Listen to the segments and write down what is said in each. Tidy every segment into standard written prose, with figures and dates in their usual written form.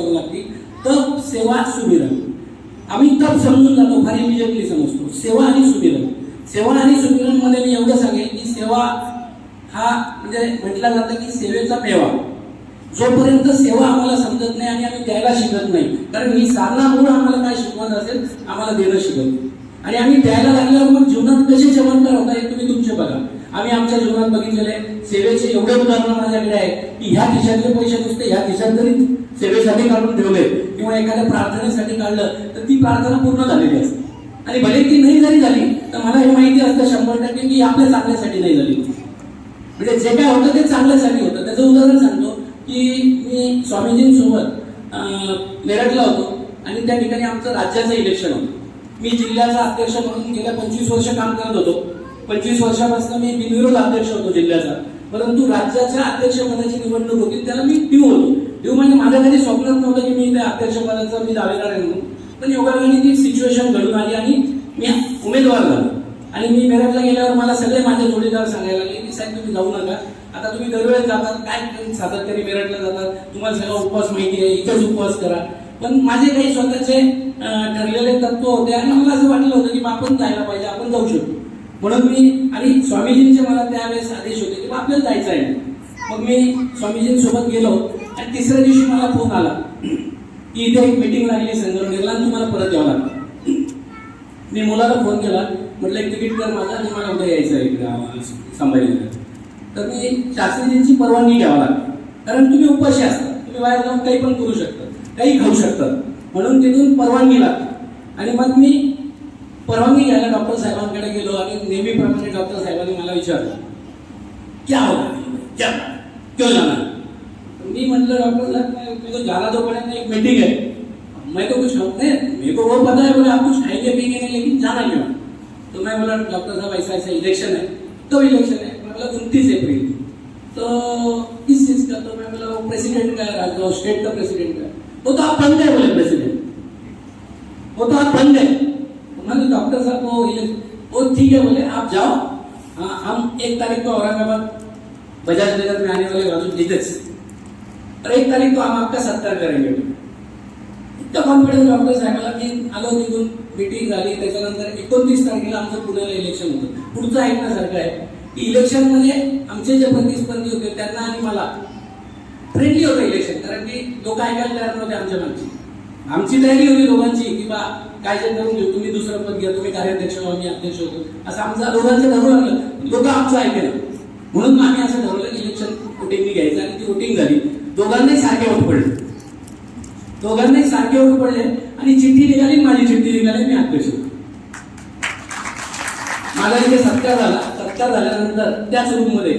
करू लागते. तप सेवा सुमिरन आम्ही तप समजून जातो, फार इमिजिएटली समजतो. सेवा आणि सुमिरन, सेवा आणि सुमिरन मध्ये मी एवढं सांगेन की सेवा हा म्हणजे म्हटलं जातं की सेवेचा मेवा. जोपर्यंत सेवा आम्हाला समजत नाही आणि आम्ही द्यायला शिकत नाही, कारण ही साधना मूळ आम्हाला काय शिकवत असेल, आम्हाला देणं शिकवत. आणि आम्ही द्यायला लागल्यावर मग जीवनात कसे चमत्कार होता हे तुम्ही तुमचे बघा. आम्ही आमच्या जीवनात बघितलेले सेवेचे एवढे उदाहरण माझ्याकडे आहे की ह्या खिशातले पैसे नुसते ह्या खिशात जरी सेवेसाठी काढून ठेवले किंवा एखाद्या प्रार्थनेसाठी काढलं तर ती प्रार्थना पूर्ण झालेली असते. आणि भले ती नाही जरी झाली तर मला हे माहिती असतं 100% की आपल्या चांगल्यासाठी नाही झाली. म्हणजे जे काय होतं ते चांगल्यासाठी होतं. त्याचं उदाहरण सांगतो की मी स्वामीजींसोबत मेरठला होतो आणि त्या ठिकाणी आमचं राज्याचं इलेक्शन होतं. मी जिल्ह्याचा अध्यक्ष म्हणून गेल्या 25 वर्ष काम करत होतो. 25 वर्षापासून मी बिनविरोध अध्यक्ष होतो जिल्ह्याचा. परंतु राज्याच्या अध्यक्षपदाची निवडणूक होती, त्याला मी ड्यू होतो. ड्यू म्हणजे माझ्या कधी स्वप्नात नव्हतं की मी त्या अध्यक्षपदाचा मी दावेदार आहे म्हणून. पण योगायोगाने ती सिच्युएशन घडून आली आणि मी उमेदवार झालो. आणि मी मेरठला गेल्यावर मला सगळे माझे जोडीदार सांगायला लागले की साहेब तुम्ही जाऊ नका, आता तुम्ही दरवेळेस जातात, काय सातत्याने मेरठला जातात, तुम्हाला सगळा उपवास माहिती आहे, इथंच उपवास करा. पण माझे काही स्वतःचे ठरलेले तत्व होते आणि मला असं वाटलं होतं की आपण जायला पाहिजे, आपण जाऊ शकतो. म्हणून मी आणि स्वामीजींचे मला त्यावेळेस आदेश होते की आपल्याला जायचं आहे. मग मी स्वामीजींसोबत गेलो आणि तिसऱ्या दिवशी मला फोन आला की इथे एक मीटिंग लागली संगमनेरला आणि तुम्हाला परत यावं लागतं. मी मुलाला फोन केला, म्हटलं एक तिकीट कर माझा आणि मला उद्या यायचं आहे इकडे संभाजीनगर. तर मी शास्त्रीजींची परवानगी घ्यावा लागते, कारण तुम्ही उपाशी असता, तुम्ही बाहेर जाऊन काही पण करू शकता, काही खाऊ शकतात, म्हणून तिथून परवानगी लागते. आणि मग मी परवानगी घ्यायला डॉक्टर साहेबांकडे गेलो आणि नेहमीप्रमाणे डॉक्टर साहेबांनी मला विचारलं क्या होगा, क्या क्यों जाना. मी म्हटलं डॉक्टर साहब मेरे को जाना तो पड़ेगा, एक मीटिंग है, मैं तो कुछ नहीं, मेरे को वो पता है, बोले आप कुछ खाएंगे पीएंगे नहीं, लेकिन जाना क्यों. तो मैं बोला डॉक्टर साहब ऐसा ऐसा इलेक्शन है. तो इलेक्शन है, मैं बोला 29 अप्रैल, तो किस चीज का. तो मैं बोला वो प्रेसिडेंट का है, स्टेट का प्रेसिडेंट का. वो तो आप बन गए, बोले प्रेसिडेंट, वो तो आप बन गए. मैंने डॉक्टर साहब वो ठीक है, बोले आप जाओ, हाँ हम 1 तारीख को औरंगाबाद बजाज नगर में आने वाले बाजू जीतेच, और 1 तारीख को हम आपका सत्कार करेंगे. इतका कॉन्फिडन्स डॉक्टर साहेबांना की आलो, तिथून मीटिंग झाली. त्याच्यानंतर 29 तारखेला आमचं पुण्याला इलेक्शन होतं. पुढचं ऐकण्यासारखं आहे की इलेक्शन मध्ये आमचे जे प्रतिस्पर्धी होते त्यांना आणि मला फ्रेंडली होतं इलेक्शन, कारण की लोक ऐकायला तयार नव्हते आमच्या मागची. आमची तयारी होती दोघांची की बा काय जे करून घेऊ, तुम्ही दुसरं पद घ्या, तुम्ही कार्याध्यक्ष व्हा, मी अध्यक्ष होतो, असं आमचं दोघांचं ठरवून लागलं. लोक आमचं ऐकेलं, म्हणून आम्ही असं ठरवलं की इलेक्शन वोटिंग घ्यायचं. आणि ती वोटिंग झाली, दोघांनाही सारखे वोट पडले, दोघांनाही सारखे वोट पडले आणि चिठ्ठी निघाली, माझी चिठ्ठी निघाली, मी अध्यक्ष होतो. माझा इथे सत्कार झाला. सत्कार झाल्यानंतर त्याच रूम मध्ये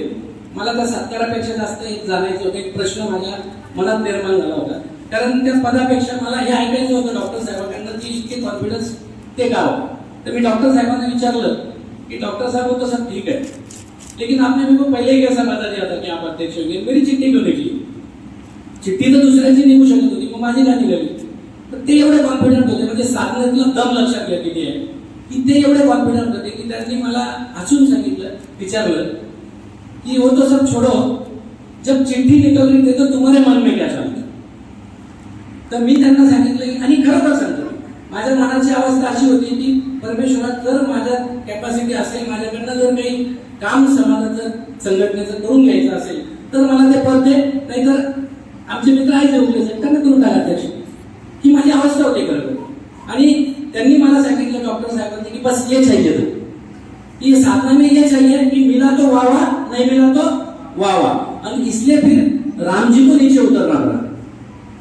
मला त्या सत्कारापेक्षा जास्त एक जाणायचं होतं, एक प्रश्न माझ्या मनात निर्माण झाला होता. कारण त्या पदापेक्षा मला हे ऐकायचं होतं डॉक्टर साहेबांकडनं की इतके कॉन्फिडन्स ते का हो. तर मी डॉक्टर साहेबांना विचारलं की डॉक्टर साहब वो तो सब ठीक है, लेकिन आपने मेरे को पहले ही कैसा बता दिया था कि आप अध्यक्ष होंगे, मेरी चिठ्ठी क्यों निघली. चिठ्ठी तर दुसऱ्याची निघू शकत होती, मग माझी का निघाली. तर ते एवढे कॉन्फिडंट होते, म्हणजे साधनेतलं दम लक्षात घेतलेली आहे की ते एवढे कॉन्फिडंट होते की त्यांनी मला हसून सांगितलं, विचारलं की वो तो सब छोड़ो, जब चिठ्ठी निकल रही थी तो तुम्हारे मन में क्या चलता. तर मी त्यांना सांगितलं की, आणि खरोखर सांगतो, माझ्या मनाची अवस्था अशी होती की परमेश्वरात जर माझ्यात कॅपॅसिटी असेल, माझ्याकडनं जर काही काम समाजाचं संघटनेचं करून घ्यायचं असेल तर मला ते पद दे, नाहीतर आमचे मित्र आहेत जेवढे असेल त्यांना करून टाका अध्यक्ष. ही माझी अवस्था होती खरं. आणि त्यांनी मला सांगितलं डॉक्टर साहेबांनी की बस ये चाहिए, तो ये साधना में ये चाहिए कि मिला तो वाह वाह, नहीं मिला तो वाह वाह, और इसलिए फिर राम जी को नीचे उतरना पड़ा.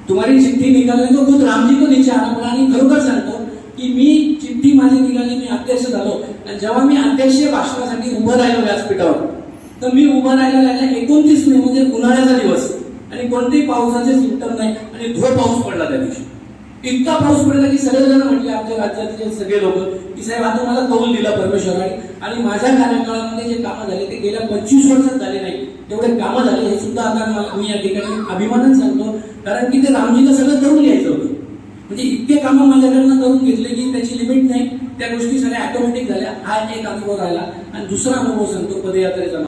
तुम्हारी चिठ्ठी निकालने तो खुद राम जी को नीचे आना पड़ा. आणि खरोखर सांगतो की मी चिठ्ठी माझी निघाली, मी अध्यक्ष झालो. आणि जेव्हा मी अध्यक्षीय भाषणासाठी उभं राहिलो व्यासपीठावर, तर मी उभं राहायला 29 मे म्हणजे उन्हाळ्याचा दिवस, आणि कोणतेही पावसाचे सिम्पटम नाही, आणि धो पाऊस पडला त्या दिवशी. इतका पाऊस पडला की सगळेजण म्हटले आमच्या राज्यातले सगळे लोक की साहेब आता मला कौल दिला परमेश्वराने, आणि माझ्या कार्यकाळामध्ये जे कामं झाले ते गेल्या 25 वर्षात झाले नाही तेवढे कामं झाले. हे सुद्धा आता मला मी या ठिकाणी अभिमानाने सांगतो, कारण की ते रामजीला सगळं करून घ्यायचं होतं. म्हणजे इतके कामं माझ्याकडनं करून घेतले की त्याची लिमिट नाही, त्या गोष्टी सगळ्या ऑटोमॅटिक झाल्या. हा एक अनुभव राहिला. आणि दुसरा अनुभव सांगतो पदयात्रेचा.